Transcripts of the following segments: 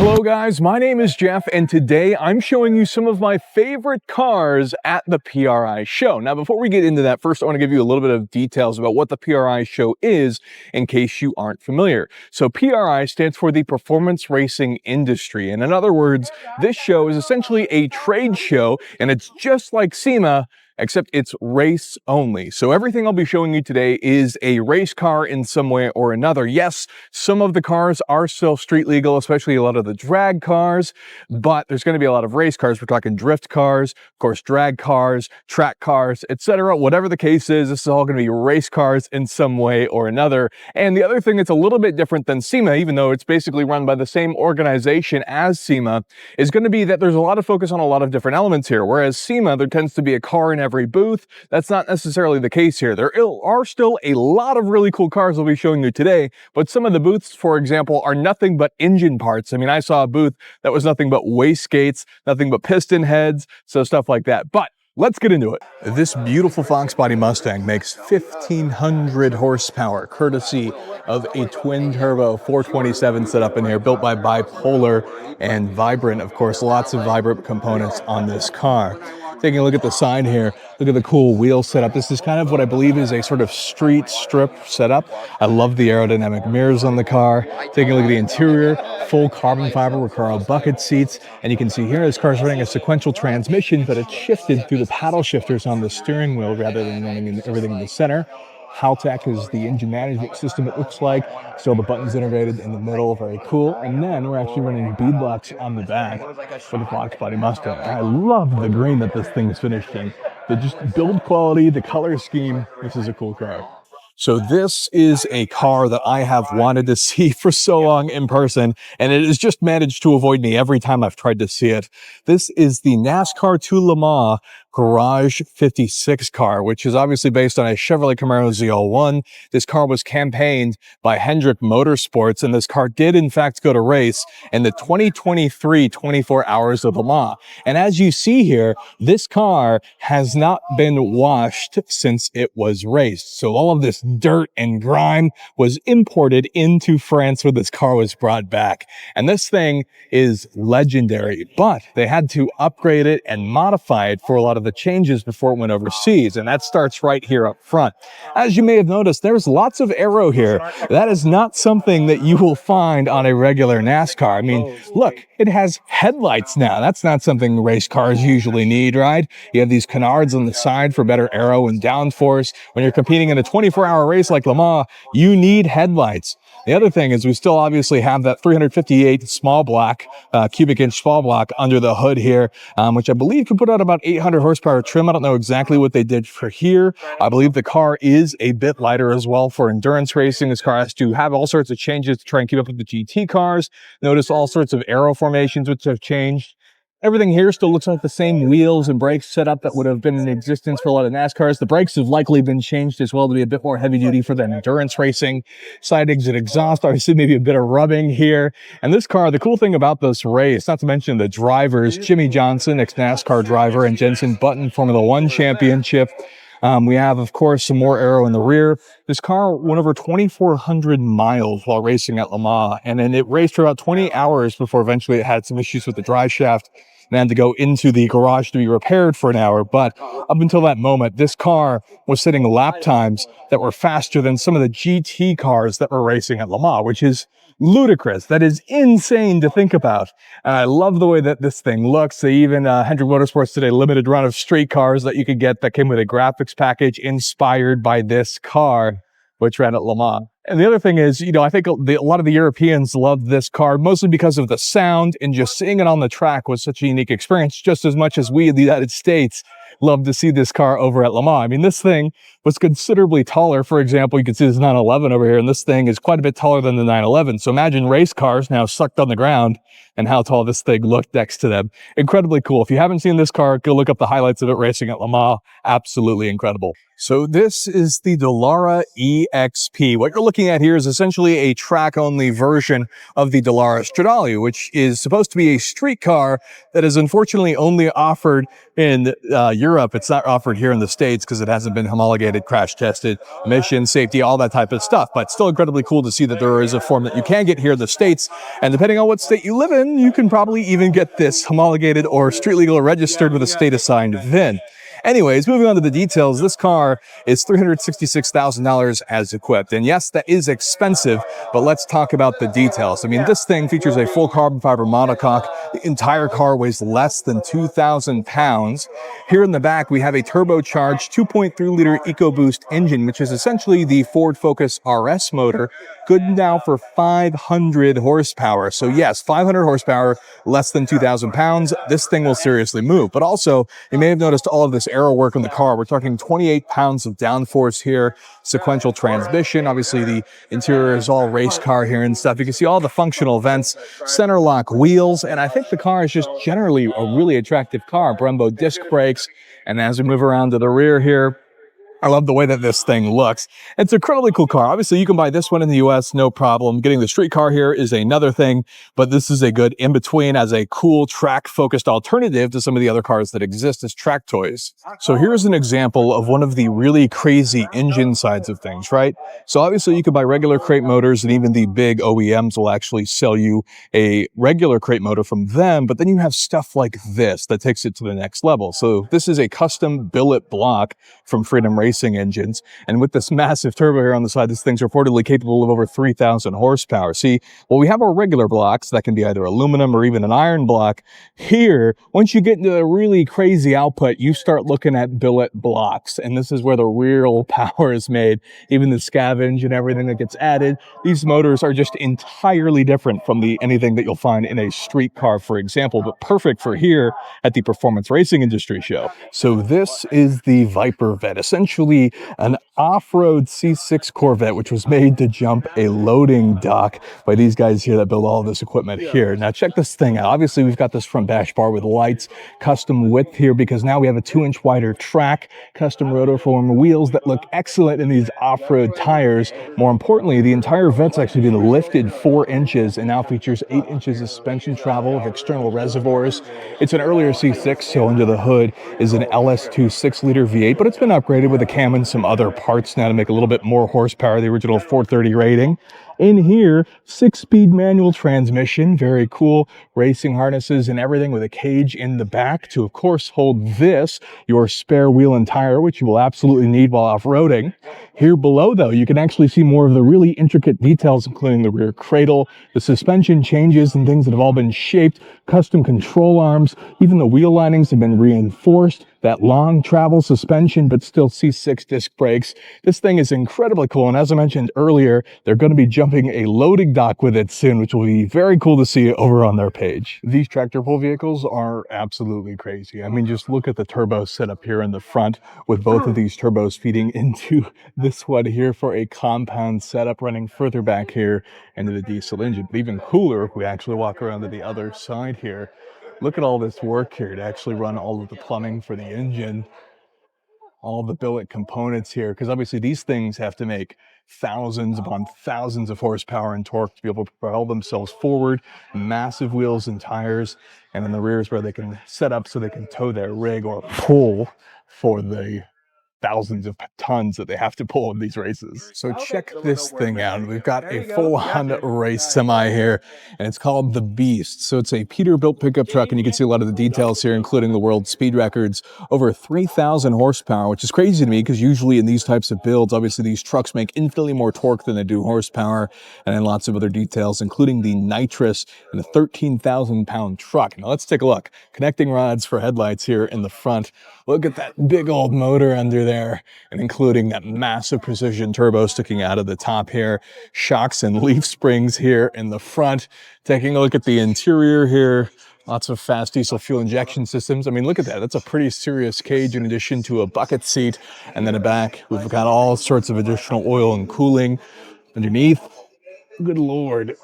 Hello guys, my name is Jeff and today I'm showing you some of my favorite cars at the PRI Show. Now before we get into that, first I want to give you a little bit of details about what the PRI Show is in case you aren't familiar. So PRI stands for the Performance Racing Industry, and in other words, this show is essentially a trade show and it's just like SEMA, except it's race only. So everything I'll be showing you today is a race car in some way or another. Yes, some of the cars are still street legal, especially a lot of the drag cars, but there's going to be a lot of race cars. We're talking drift cars, of course, drag cars, track cars, etc. Whatever the case is, this is all going to be race cars in some way or another. And the other thing that's a little bit different than SEMA, even though it's basically run by the same organization as SEMA, is going to be that there's a lot of focus on a lot of different elements here. Whereas SEMA, there tends to be a car in every booth. That's not necessarily the case here. There are still a lot of really cool cars I'll be showing you today, but some of the booths, for example, are nothing but engine parts. I mean, I saw a booth that was nothing but wastegates, nothing but piston heads, so stuff like that. But let's get into it. This beautiful Foxbody Mustang makes 1,500 horsepower, courtesy of a twin-turbo 427 setup in here, built by Bipolar and Vibrant. Of course, lots of Vibrant components on this car. Taking a look at the side here, look at the cool wheel setup. This is kind of what I believe is a sort of street strip setup. I love the aerodynamic mirrors on the car. Taking a look at the interior, full carbon fiber Recaro bucket seats. And you can see here this car is running a sequential transmission, but it's shifted through the paddle shifters on the steering wheel rather than running everything in the center. Haltech is the engine management system, it looks like. Still the buttons integrated in the middle, very cool. And then we're actually running bead locks on the back for the Foxbody Mustang. I love the green that this thing is finished in. The just build quality, the color scheme, this is a cool car. So this is a car that I have wanted to see for so long in person, and it has just managed to avoid me every time I've tried to see it. This is the NASCAR Le Mans Garage 56 car, which is obviously based on a Chevrolet Camaro ZL1. This car was campaigned by Hendrick Motorsports, and this car did in fact go to race in the 2023 24 Hours of Le Mans. And as you see here, this car has not been washed since it was raced. So all of this dirt and grime was imported into France where this car was brought back. And this thing is legendary, but they had to upgrade it and modify it for a lot of the changes before it went overseas, and that starts right here up front. As you may have noticed, there's lots of aero here. That is not something that you will find on a regular NASCAR. I mean, look, it has headlights now. That's not something race cars usually need, right? You have these canards on the side for better aero and downforce. When you're competing in a 24-hour race like Le Mans, you need headlights. The other thing is we still obviously have that 358 small block, cubic inch small block under the hood here, which I believe can put out about 800 horsepower trim. I don't know exactly what they did for here. I believe the car is a bit lighter as well for endurance racing. This car has to have all sorts of changes to try and keep up with the GT cars. Notice all sorts of aero formations which have changed. Everything here still looks like the same wheels and brakes setup that would have been in existence for a lot of NASCARs. The brakes have likely been changed as well to be a bit more heavy duty for the endurance racing. Side exit exhaust, obviously maybe a bit of rubbing here. And this car, the cool thing about this race, not to mention the drivers, Jimmy Johnson, ex-NASCAR driver, and Jenson Button, Formula One championship. We have, of course, some more aero in the rear. This car went over 2,400 miles while racing at Le Mans, and then it raced for about 20 hours before eventually it had some issues with the drive shaft and had to go into the garage to be repaired for an hour. But up until that moment, this car was setting lap times that were faster than some of the GT cars that were racing at Le Mans, which is ludicrous. That is insane to think about. And I love the way that this thing looks. They even, Hendrick Motorsports did a limited run of street cars that you could get that came with a graphics package inspired by this car, which ran at Le Mans. And the other thing is, you know, I think a lot of the Europeans love this car, mostly because of the sound, and just seeing it on the track was such a unique experience, just as much as we in the United States love to see this car over at Le Mans. I mean, this thing was considerably taller. For example, you can see this 911 over here, and this thing is quite a bit taller than the 911. So imagine race cars now sucked on the ground and how tall this thing looked next to them. Incredibly cool. If you haven't seen this car, go look up the highlights of it racing at Le Mans. Absolutely incredible. So this is the Dallara EXP. What you're looking at here is essentially a track-only version of the Dallara Stradale, which is supposed to be a street car that is unfortunately only offered in Europe. It's not offered here in the States because it hasn't been homologated, crash tested, emission, safety, all that type of stuff. But still incredibly cool to see that there is a form that you can get here in the States. And depending on what state you live in, you can probably even get this homologated or street legal or registered with a state-assigned VIN. Anyways, moving on to the details, this car is $366,000 as equipped. And yes, that is expensive, but let's talk about the details. I mean, this thing features a full carbon fiber monocoque. The entire car weighs less than 2,000 pounds. Here in the back, we have a turbocharged 2.3-liter EcoBoost engine, which is essentially the Ford Focus RS motor, good now for 500 horsepower. So yes, 500 horsepower, less than 2,000 pounds. This thing will seriously move. But also, you may have noticed all of this aero work on the car. We're talking 28 pounds of downforce here, sequential transmission. Obviously, the interior is all race car here and stuff. You can see all the functional vents, center lock wheels, and I think the car is just generally a really attractive car. Brembo disc brakes, and as we move around to the rear here, I love the way that this thing looks. It's an incredibly cool car. Obviously, you can buy this one in the US, no problem. Getting the street car here is another thing, but this is a good in-between as a cool track-focused alternative to some of the other cars that exist as track toys. So here's an example of one of the really crazy engine sides of things, right? So obviously, you could buy regular crate motors, and even the big OEMs will actually sell you a regular crate motor from them, but then you have stuff like this that takes it to the next level. So this is a custom billet block from Freedom Racing engines, and with this massive turbo here on the side, this thing's reportedly capable of over 3,000 horsepower. See, well, we have our regular blocks that can be either aluminum or even an iron block. Here, once you get into a really crazy output, you start looking at billet blocks, and this is where the real power is made. Even the scavenge and everything that gets added, these motors are just entirely different from anything that you'll find in a street car, for example, but perfect for here at the Performance Racing Industry Show. So this is the Vipervette, essentially an off-road C6 Corvette, which was made to jump a loading dock by these guys here that build all this equipment here. Now check this thing out. Obviously, we've got this front dash bar with lights, custom width here because now we have a 2-inch wider track, custom rotoform wheels that look excellent in these off-road tires. More importantly, the entire Vette's actually been lifted 4 inches and now features 8 inches of suspension travel with external reservoirs. It's an earlier C6, so under the hood is an LS2 6-liter V8, but it's been upgraded with a cam and some other parts now to make a little bit more horsepower, the original 430 rating. In here, 6-speed manual transmission, very cool, racing harnesses and everything with a cage in the back to, of course, hold this, your spare wheel and tire, which you will absolutely need while off-roading. Here below, though, you can actually see more of the really intricate details, including the rear cradle, the suspension changes and things that have all been shaped, custom control arms, even the wheel linings have been reinforced, that long travel suspension, but still C6 disc brakes. This thing is incredibly cool, and as I mentioned earlier, they're going to be jumping a loading dock with it soon, which will be very cool to see over on their page. These tractor pull vehicles are absolutely crazy. I mean, just look at the turbo setup here in the front with both of these turbos feeding into this one here for a compound setup running further back here into the diesel engine. But even cooler if we actually walk around to the other side here. Look at all this work here to actually run all of the plumbing for the engine, all the billet components here, because obviously these things have to make thousands upon thousands of horsepower and torque to be able to propel themselves forward, massive wheels and tires, and in the rear is where they can set up so they can tow their rig or pull for the thousands of tons that they have to pull in these races. So check this thing out. We've got a full-on race semi here, and it's called the Beast. So it's a Peterbilt pickup truck, and you can see a lot of the details here, including the world speed records, over 3,000 horsepower, which is crazy to me because usually in these types of builds, obviously these trucks make infinitely more torque than they do horsepower, and then lots of other details, including the nitrous and a 13,000-pound truck. Now let's take a look. Connecting rods for headlights here in the front. Look at that big old motor under there, and including that massive precision turbo sticking out of the top here. Shocks and leaf springs here in the front. Taking a look at the interior here. Lots of fast diesel fuel injection systems. I mean, look at that. That's a pretty serious cage in addition to a bucket seat. And then a back, we've got all sorts of additional oil and cooling underneath. Good Lord.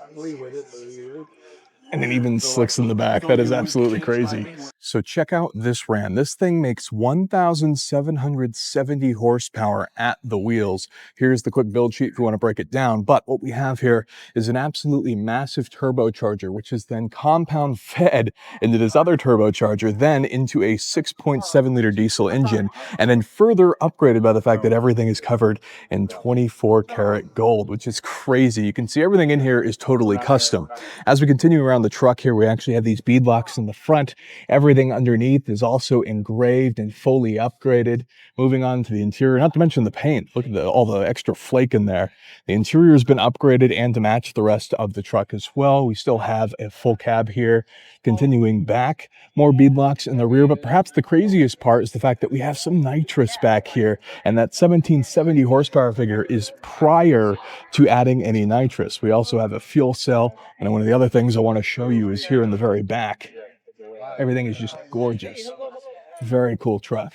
And then even slicks in the back. That is absolutely crazy. So check out this Ram. This thing makes 1,770 horsepower at the wheels. Here's the quick build sheet if you want to break it down. But what we have here is an absolutely massive turbocharger, which is then compound fed into this other turbocharger, then into a 6.7 liter diesel engine, and then further upgraded by the fact that everything is covered in 24 karat gold, which is crazy. You can see everything in here is totally custom. As we continue around the truck here, we actually have these beadlocks in the front. Everything underneath is also engraved and fully upgraded. Moving on to the interior, not to mention the paint. Look at all the extra flake in there. The interior has been upgraded and to match the rest of the truck as well. We still have a full cab here. Continuing back, more beadlocks in the rear, but perhaps the craziest part is the fact that we have some nitrous back here, and that 1770 horsepower figure is prior to adding any nitrous. We also have a fuel cell, and one of the other things I want to show you is here in the very back. Everything is just gorgeous. Very cool truck.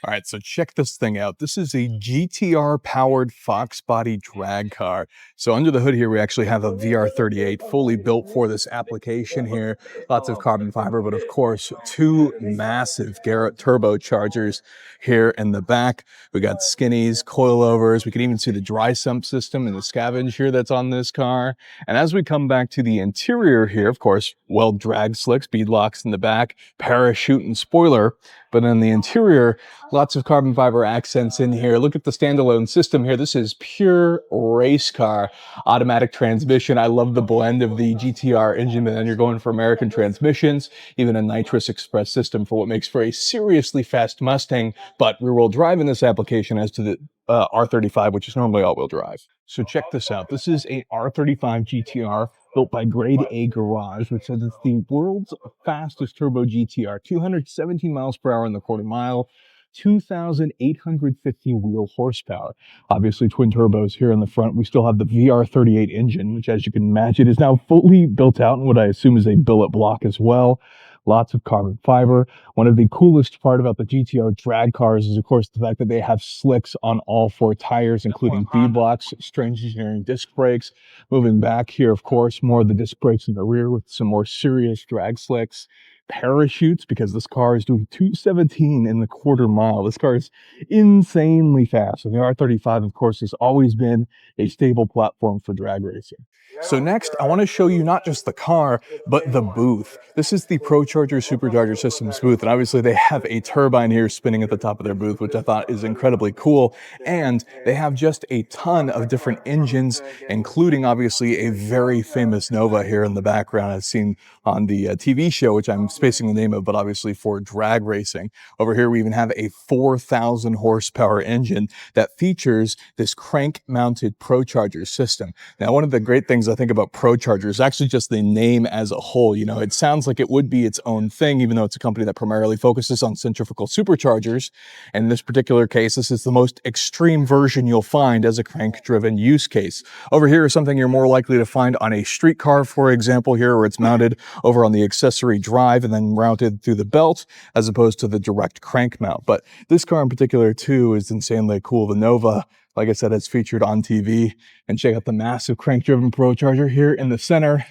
All right, so check this thing out. This is a GTR-powered Foxbody drag car. So under the hood here, we actually have a VR38 fully built for this application here. Lots of carbon fiber, but of course, two massive Garrett turbochargers here in the back. We got skinnies, coilovers. We can even see the dry sump system and the scavenge here that's on this car. And as we come back to the interior here, of course, well, drag slicks, beadlocks in the back, parachute and spoiler. But in the interior, lots of carbon fiber accents in here. Look at the standalone system here. This is pure race car automatic transmission. I love the blend of the GTR engine, but then you're going for American transmissions, even a nitrous express system for what makes for a seriously fast Mustang, but rear-wheel drive in this application as to the R35, which is normally all-wheel drive. So check this out. This is a R35 GTR built by Grade A Garage, which says it's the world's fastest turbo GTR, 217 miles per hour in the quarter mile, 2,850 wheel horsepower. Obviously, twin turbos here in the front. We still have the VR38 engine, which, as you can imagine, is now fully built out in what I assume is a billet block as well. Lots of carbon fiber. One of the coolest part about the GTR drag cars is, of course, the fact that they have slicks on all four tires, including beadlocks, strange engineering disc brakes. Moving back here, of course, more of the disc brakes in the rear with some more serious drag slicks. Parachutes, because this car is doing 217 in the quarter mile. This car is insanely fast. And the R35, of course, has always been a stable platform for drag racing. So next, I want to show you not just the car, but the booth. This is the Procharger Supercharger Systems booth, and obviously they have a turbine here spinning at the top of their booth, which I thought is incredibly cool. And they have just a ton of different engines, including obviously a very famous Nova here in the background, as seen on the TV show, which I'm spacing the name of, but obviously for drag racing. Over here, we even have a 4,000 horsepower engine that features this crank-mounted Procharger system. Now, one of the great things I think about Procharger is actually just the name as a whole. You know, it sounds like it would be its own thing, even though it's a company that primarily focuses on centrifugal superchargers. And in this particular case, this is the most extreme version you'll find as a crank-driven use case. Over here is something you're more likely to find on a street car, for example, here, where it's mounted over on the accessory drive and then routed through the belt, as opposed to the direct crank mount. But this car in particular, too, is insanely cool. The Nova, like I said, it's featured on TV. And check out the massive crank-driven Procharger here in the center.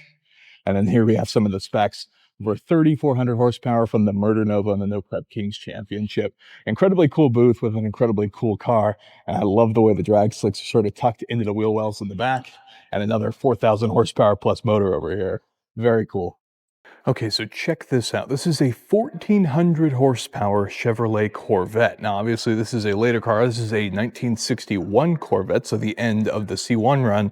And then here we have some of the specs. Over 3,400 horsepower from the Murder Nova and the No Prep Kings Championship. Incredibly cool booth with an incredibly cool car. And I love the way the drag slicks are sort of tucked into the wheel wells in the back. And another 4,000 horsepower plus motor over here. Very cool. Okay, so check this out. This is a 1,400 horsepower Chevrolet Corvette. Now, obviously, this is a later car. This is a 1961 Corvette, so the end of the C1 run.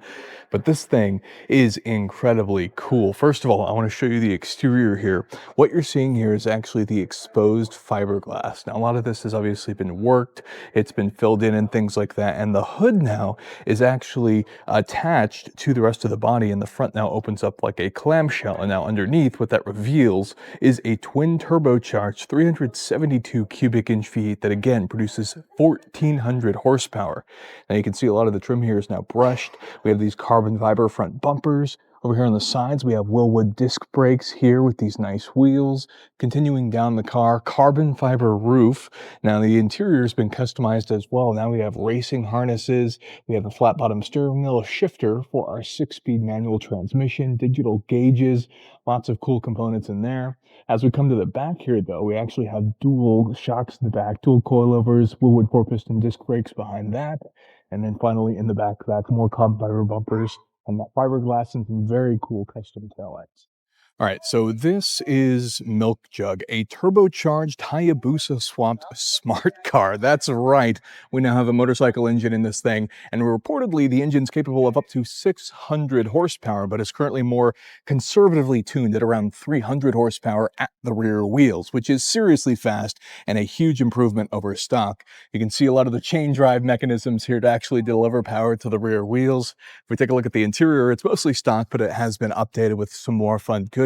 But this thing is incredibly cool. First of all, I want to show you the exterior here. What you're seeing here is actually the exposed fiberglass. Now, a lot of this has obviously been worked. It's been filled in and things like that. And the hood now is actually attached to the rest of the body, and the front now opens up like a clamshell. And now underneath, what that reveals is a twin turbocharged 372 cubic inch V8 that again produces 1,400 horsepower. Now you can see a lot of the trim here is now brushed. We have these carbon fiber front bumpers. Over here on the sides, we have Wilwood disc brakes here with these nice wheels. Continuing down the car, carbon fiber roof. Now the interior has been customized as well. Now we have racing harnesses. We have a flat bottom steering wheel, a shifter for our 6-speed manual transmission, digital gauges, lots of cool components in there. As we come to the back here though, we actually have dual shocks in the back, dual coilovers, Wilwood 4-piston disc brakes behind that. And then finally in the back, that's more carbon fiber bumpers and that fiberglass and some very cool custom taillights. All right, so this is Milk Jug, a turbocharged Hayabusa swapped smart car. That's right. We now have a motorcycle engine in this thing, and reportedly the engine's capable of up to 600 horsepower, but is currently more conservatively tuned at around 300 horsepower at the rear wheels, which is seriously fast and a huge improvement over stock. You can see a lot of the chain drive mechanisms here to actually deliver power to the rear wheels. If we take a look at the interior, it's mostly stock, but it has been updated with some more fun goodies.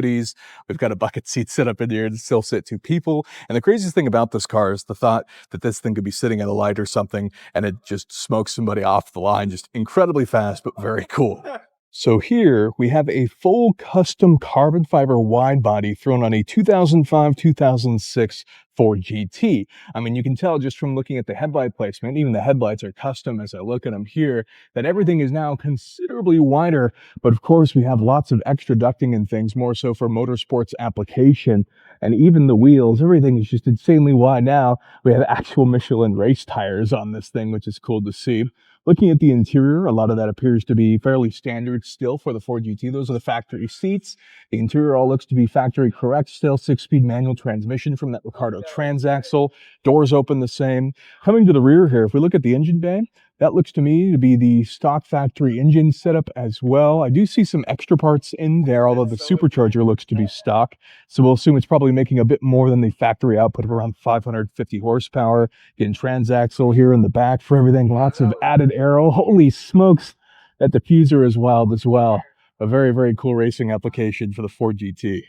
We've got a bucket seat set up in here to still sit 2 people. And the craziest thing about this car is the thought that this thing could be sitting at a light or something and it just smokes somebody off the line. Just incredibly fast, but very cool. So here we have a full custom carbon fiber wide body thrown on a 2005-2006 Ford GT. I mean, you can tell just from looking at the headlight placement, even the headlights are custom as I look at them here, that everything is now considerably wider. But of course, we have lots of extra ducting and things, more so for motorsports application. And even the wheels, everything is just insanely wide now. We have actual Michelin race tires on this thing, which is cool to see. Looking at the interior, a lot of that appears to be fairly standard still for the Ford GT. Those are the factory seats. The interior all looks to be factory correct. Still 6-speed manual transmission from that Ricardo transaxle. Doors open the same. Coming to the rear here, if we look at the engine bay, that looks to me to be the stock factory engine setup as well. I do see some extra parts in there, although the supercharger looks to be stock. So we'll assume it's probably making a bit more than the factory output of around 550 horsepower. Again, transaxle here in the back for everything. Lots of added aero. Holy smokes, that diffuser is wild as well. A very, very cool racing application for the Ford GT.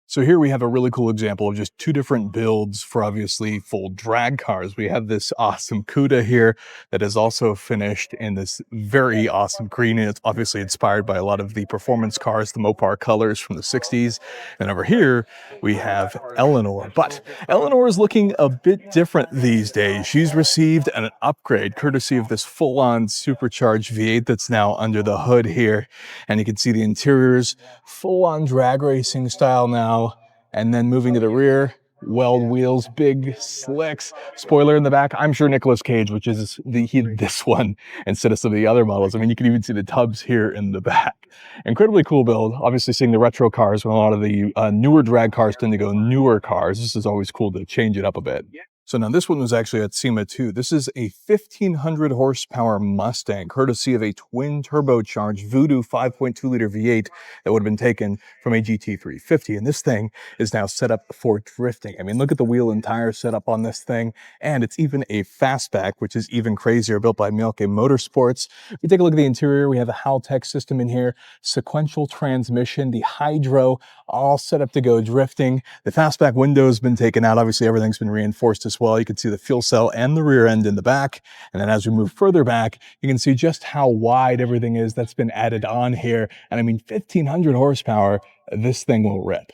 So here we have a really cool example of just 2 different builds for obviously full drag cars. We have this awesome Cuda here that is also finished in this very awesome green, and it's obviously inspired by a lot of the performance cars, the Mopar colors from the 60s. And over here we have Eleanor, but Eleanor is looking a bit different these days. She's received an upgrade courtesy of this full-on supercharged V8 that's now under the hood here. And you can see the interiors full-on drag racing style now. And then moving to the rear, weld wheels, big slicks, spoiler in the back. I'm sure Nicolas Cage, which is this one instead of some of the other models. I mean, you can even see the tubs here in the back. Incredibly cool build. Obviously seeing the retro cars when a lot of the newer drag cars tend to go newer cars. This is always cool to change it up a bit. So now this one was actually at SEMA too. This is a 1,500 horsepower Mustang, courtesy of a twin turbocharged Voodoo 5.2 liter V8 that would have been taken from a GT350. And this thing is now set up for drifting. I mean, look at the wheel and tire setup on this thing. And it's even a fastback, which is even crazier, built by Mielke Motorsports. If you take a look at the interior, we have a Haltech system in here, sequential transmission, the hydro, all set up to go drifting. The fastback window has been taken out. Obviously, everything's been reinforced as well. You can see the fuel cell and the rear end in the back. And then as we move further back, you can see just how wide everything is that's been added on here. And I mean, 1,500 horsepower, this thing will rip.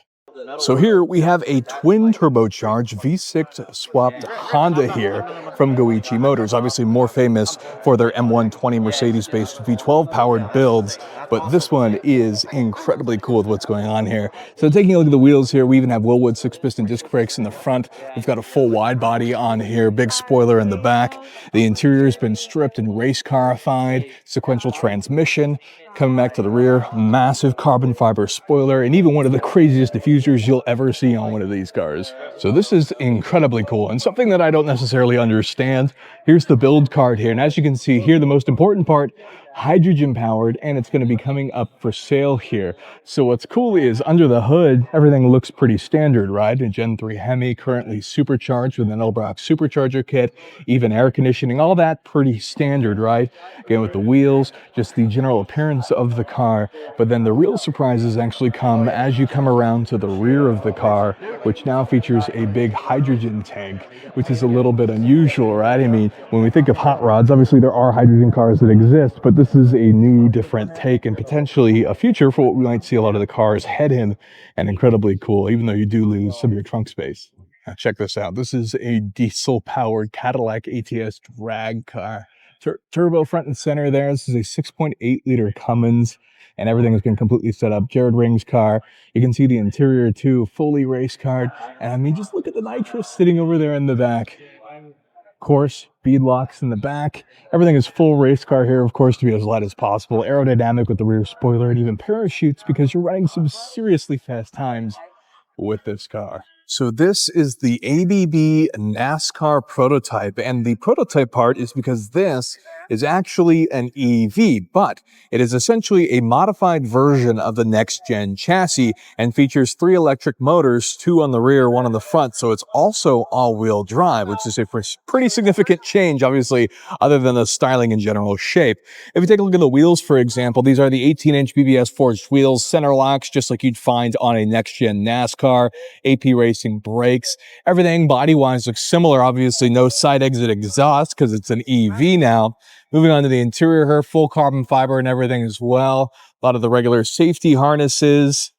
So here we have a twin turbocharged V6 swapped Honda here from Goichi Motors, obviously more famous for their M120 Mercedes-based V12 powered builds, but this one is incredibly cool with what's going on here. So taking a look at the wheels here, we even have Wilwood 6-piston disc brakes in the front. We've got a full wide body on here, big spoiler in the back. The interior has been stripped and race carified, sequential transmission. Coming back to the rear, massive carbon fiber spoiler, and even one of the craziest diffusers you'll ever see on one of these cars. So this is incredibly cool and something that I don't necessarily understand. Here's the build card here, and as you can see here, the most important part, hydrogen powered, and it's going to be coming up for sale here. So what's cool is under the hood, everything looks pretty standard, right? A Gen 3 Hemi, currently supercharged with an Elbrock supercharger kit, even air conditioning, all that pretty standard, right? Again, with the wheels, just the general appearance of the car. But then the real surprises actually come as you come around to the rear of the car, which now features a big hydrogen tank, which is a little bit unusual, right? I mean, when we think of hot rods, obviously there are hydrogen cars that exist, but this is a new, different take and potentially a future for what we might see a lot of the cars head in, and incredibly cool, even though you do lose some of your trunk space. Now check this out. This is a diesel-powered Cadillac ATS drag car. Turbo front and center there. This is a 6.8-liter Cummins, and everything has been completely set up. Jared Ring's car. You can see the interior too, fully race card. And I mean, just look at the nitrous sitting over there in the back. Of course, bead locks in the back. Everything is full race car here, of course, to be as light as possible. Aerodynamic with the rear spoiler and even parachutes, because you're running some seriously fast times with this car. So this is the ABB NASCAR prototype, and the prototype part is because this is actually an EV, but it is essentially a modified version of the next-gen chassis and features 3 electric motors, 2 on the rear, 1 on the front, so it's also all-wheel drive, which is a pretty significant change, obviously, other than the styling and general shape. If you take a look at the wheels, for example, these are the 18-inch BBS forged wheels, center locks, just like you'd find on a next-gen NASCAR, AP Racing brakes. Everything body-wise looks similar, obviously no side exit exhaust because it's an EV now. Moving on to the interior here, full carbon fiber and everything as well. A lot of the regular safety harnesses.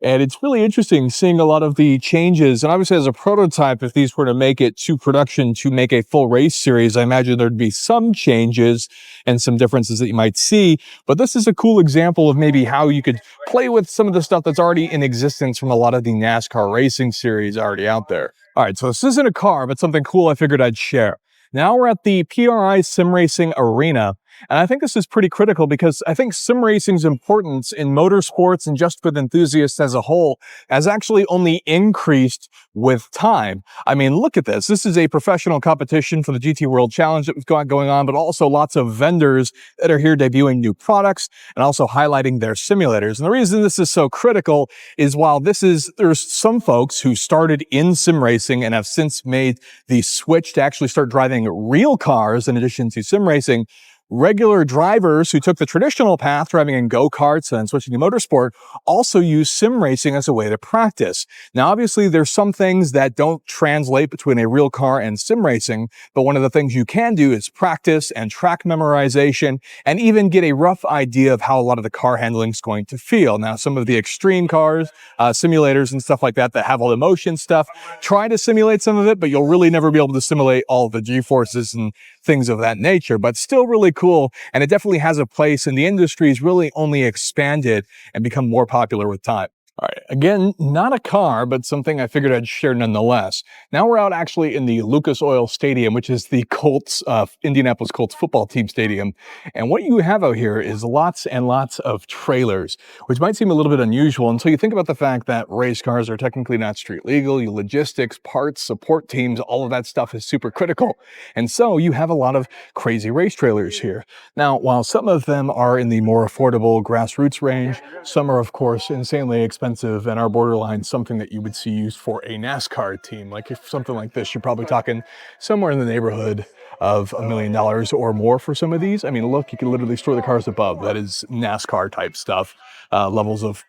And it's really interesting seeing a lot of the changes. And obviously as a prototype, if these were to make it to production to make a full race series, I imagine there'd be some changes and some differences that you might see. But this is a cool example of maybe how you could play with some of the stuff that's already in existence from a lot of the NASCAR racing series already out there. All right, so this isn't a car, but something cool I figured I'd share. Now we're at the PRI Sim Racing Arena, and I think this is pretty critical because I think sim racing's importance in motorsports and just with enthusiasts as a whole has actually only increased with time. I mean, look at this. This is a professional competition for the GT World Challenge that we've got going on, but also lots of vendors that are here debuting new products and also highlighting their simulators. And the reason this is so critical is while there's some folks who started in sim racing and have since made the switch to actually start driving real cars in addition to sim racing, regular drivers who took the traditional path, driving in go-karts and switching to motorsport, also use sim racing as a way to practice. Now, obviously, there's some things that don't translate between a real car and sim racing, but one of the things you can do is practice and track memorization and even get a rough idea of how a lot of the car handling is going to feel. Now, some of the extreme cars, simulators and stuff like that have all the motion stuff, try to simulate some of it, but you'll really never be able to simulate all the G-forces and things of that nature, but still really cool. And it definitely has a place, and the industry's really only expanded and become more popular with time. All right, again, not a car, but something I figured I'd share nonetheless. Now we're out actually in the Lucas Oil Stadium, which is the Colts, Indianapolis Colts football team stadium. And what you have out here is lots and lots of trailers, which might seem a little bit unusual until you think about the fact that race cars are technically not street legal. Your logistics, parts, support teams, all of that stuff is super critical. And so you have a lot of crazy race trailers here. Now, while some of them are in the more affordable grassroots range, some are, of course, insanely expensive and are borderline something that you would see used for a NASCAR team. Like if something like this, you're probably talking somewhere in the neighborhood of $1 million or more for some of these. I mean, look, you can literally store the cars above. That is NASCAR type stuff, levels of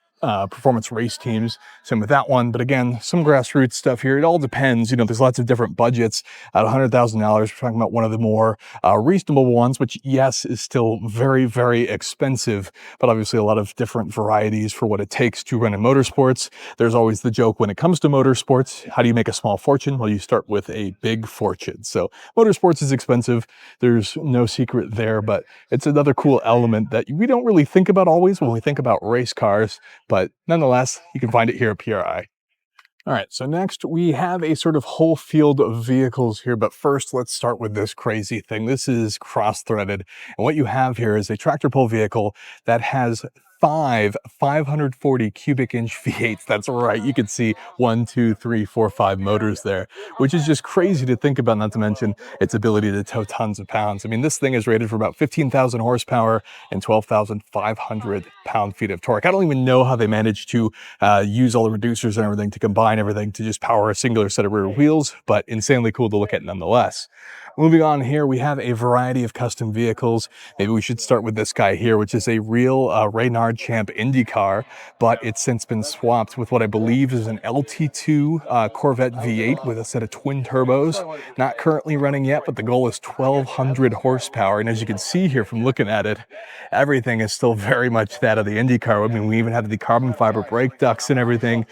performance race teams. Same with that one. But again, some grassroots stuff here. It all depends. You know, there's lots of different budgets. At $100,000, we're talking about one of the more reasonable ones, which yes, is still very, very expensive, but obviously a lot of different varieties for what it takes to run in motorsports. There's always the joke when it comes to motorsports, how do you make a small fortune? Well, you start with a big fortune. So motorsports is expensive. There's no secret there, but it's another cool element that we don't really think about always when we think about race cars. But nonetheless, you can find it here at PRI. All right, so next we have a sort of whole field of vehicles here, but first let's start with this crazy thing. This is cross-threaded, and what you have here is a tractor pull vehicle that has 540 cubic inch V8s. That's right. You can see 1, 2, 3, 4, 5 motors there, which is just crazy to think about, not to mention its ability to tow tons of pounds. I mean, this thing is rated for about 15,000 horsepower and 12,500 pound-feet of torque. I don't even know how they managed to use all the reducers and everything to combine everything to just power a singular set of rear wheels, but insanely cool to look at nonetheless. Moving on here, we have a variety of custom vehicles. Maybe we should start with this guy here, which is a real Reynard Champ Indy car, but it's since been swapped with what I believe is an LT2 Corvette V8 with a set of twin turbos. Not currently running yet, but the goal is 1,200 horsepower. And as you can see here from looking at it, everything is still very much that of the Indy car. I mean, we even have the carbon fiber brake ducts and everything,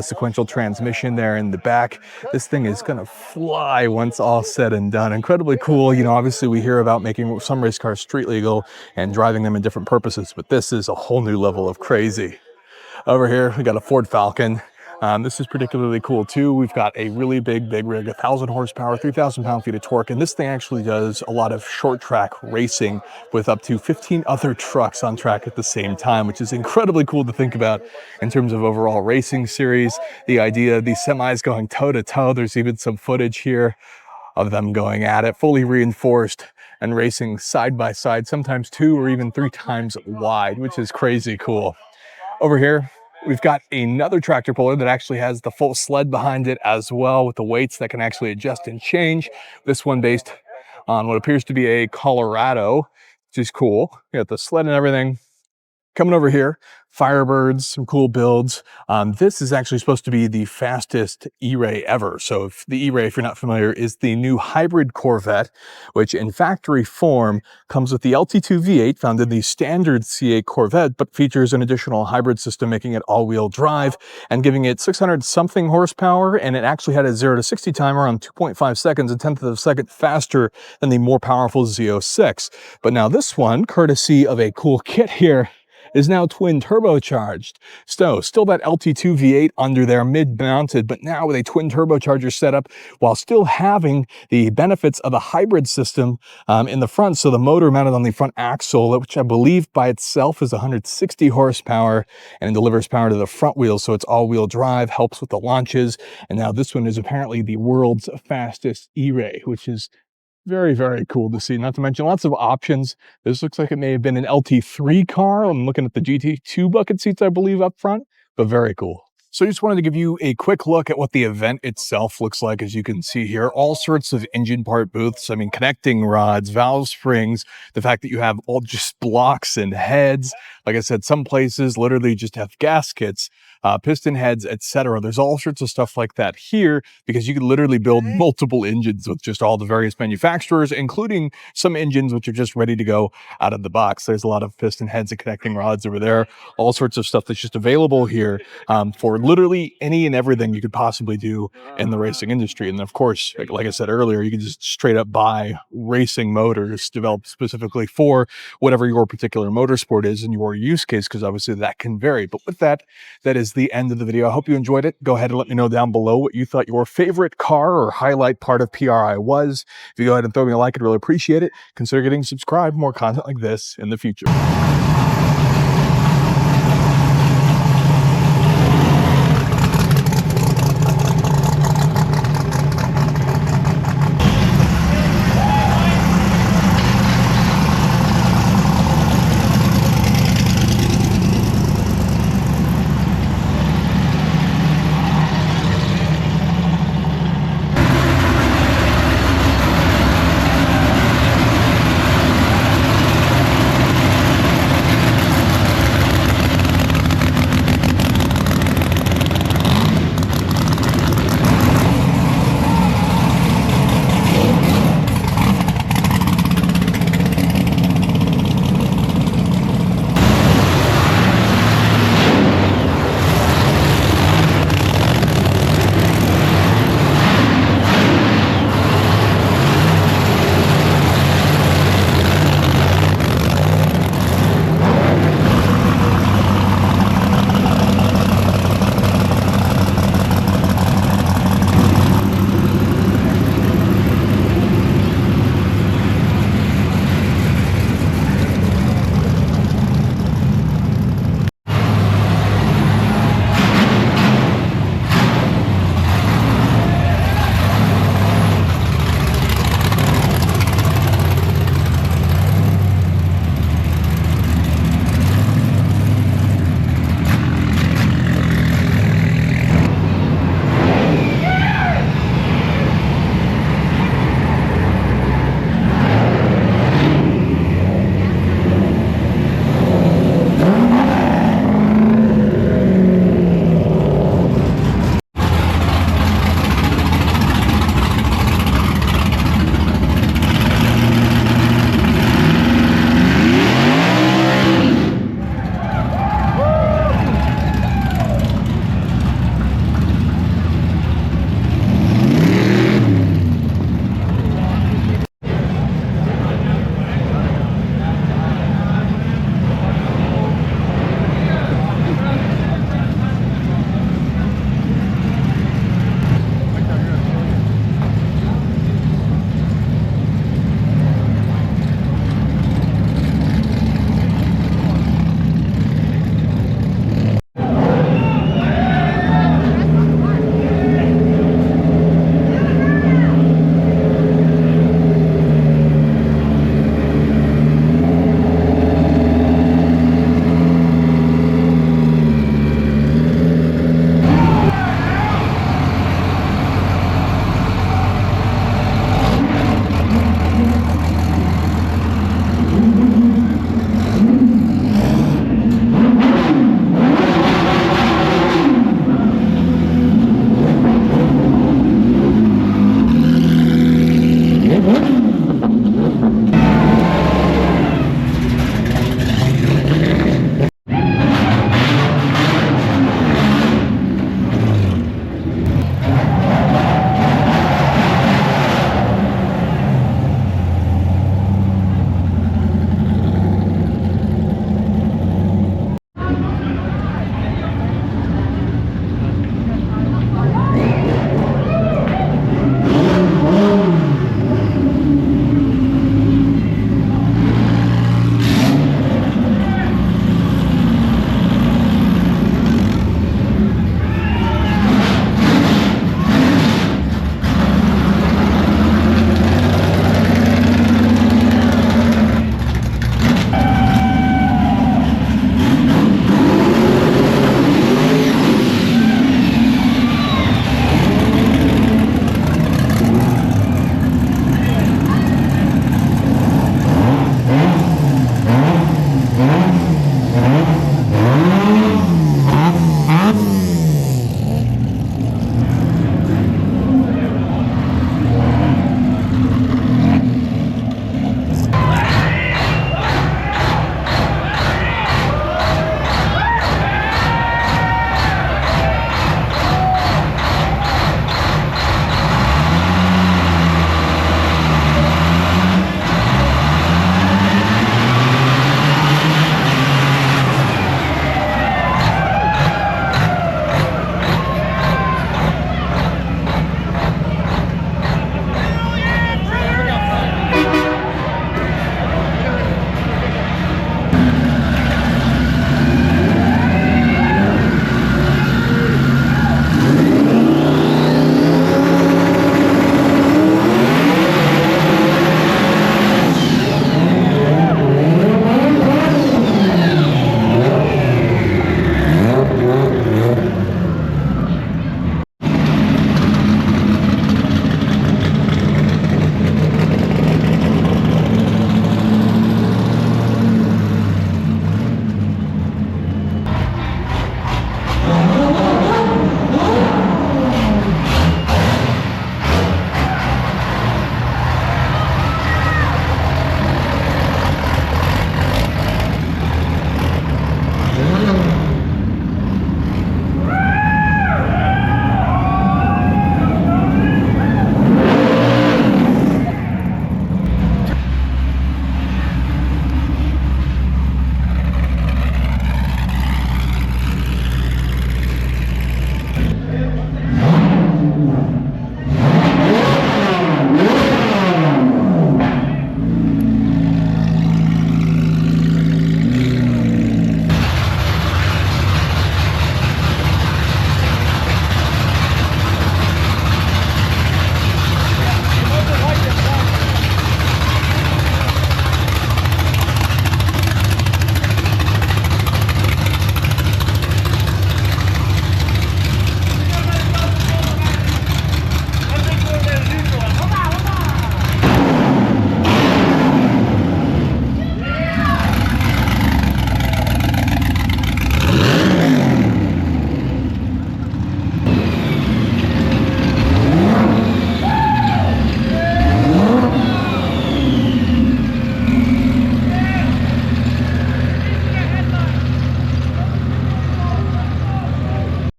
sequential transmission there in the back. This thing is gonna fly once all said and done. Incredibly cool. You know, obviously we hear about making some race cars street legal and driving them in different purposes, but this is a whole new level of crazy. Over here, we got a Ford Falcon. This is particularly cool too. We've got a really big rig, 1,000 horsepower, 3,000 pound-feet of torque, and this thing actually does a lot of short track racing with up to 15 other trucks on track at the same time, which is incredibly cool to think about in terms of overall racing series. The idea of these semis going toe-to-toe, there's even some footage here of them going at it, fully reinforced and racing side by side, sometimes 2 or even 3 times wide, which is crazy cool. Over here, we've got another tractor puller that actually has the full sled behind it as well, with the weights that can actually adjust and change. This one based on what appears to be a Colorado, which is cool. You got the sled and everything. Coming over here, Firebirds, some cool builds. This is actually supposed to be the fastest E-Ray ever. So if the E-Ray, if you're not familiar, is the new hybrid Corvette, which in factory form comes with the LT2 V8 found in the standard C8 Corvette, but features an additional hybrid system, making it all-wheel drive and giving it 600-something horsepower. And it actually had a 0 to 60 timer on 2.5 seconds, a tenth of a second faster than the more powerful Z06. But now this one, courtesy of a cool kit here, is now twin turbocharged. So still that LT2 V8 under there, mid-mounted, but now with a twin turbocharger setup while still having the benefits of a hybrid system in the front. So the motor mounted on the front axle, which I believe by itself is 160 horsepower, and it delivers power to the front wheels. So it's all-wheel drive, helps with the launches. And now this one is apparently the world's fastest E-Ray, which is very, very cool to see. Not to mention lots of options. This looks like it may have been an LT3 car. I'm looking at the GT2 bucket seats, I believe, up front, but very cool. So I just wanted to give you a quick look at what the event itself looks like. As you can see here, all sorts of engine part booths. I mean, connecting rods, valve springs, the fact that you have all just blocks and heads. Like I said, some places literally just have gaskets, piston heads, etc. There's all sorts of stuff like that here because you can literally build multiple engines with just all the various manufacturers, including some engines which are just ready to go out of the box. There's a lot of piston heads and connecting rods over there. All sorts of stuff that's just available here for literally any and everything you could possibly do in the racing industry. And of course, like I said earlier, you can just straight up buy racing motors developed specifically for whatever your particular motorsport is and your use case, because obviously that can vary. But with that, that is the end of the video. I hope you enjoyed it. Go ahead and let me know down below what you thought your favorite car or highlight part of PRI was. If you go ahead and throw me a like, I'd really appreciate it. Consider getting subscribed. More content like this in the future.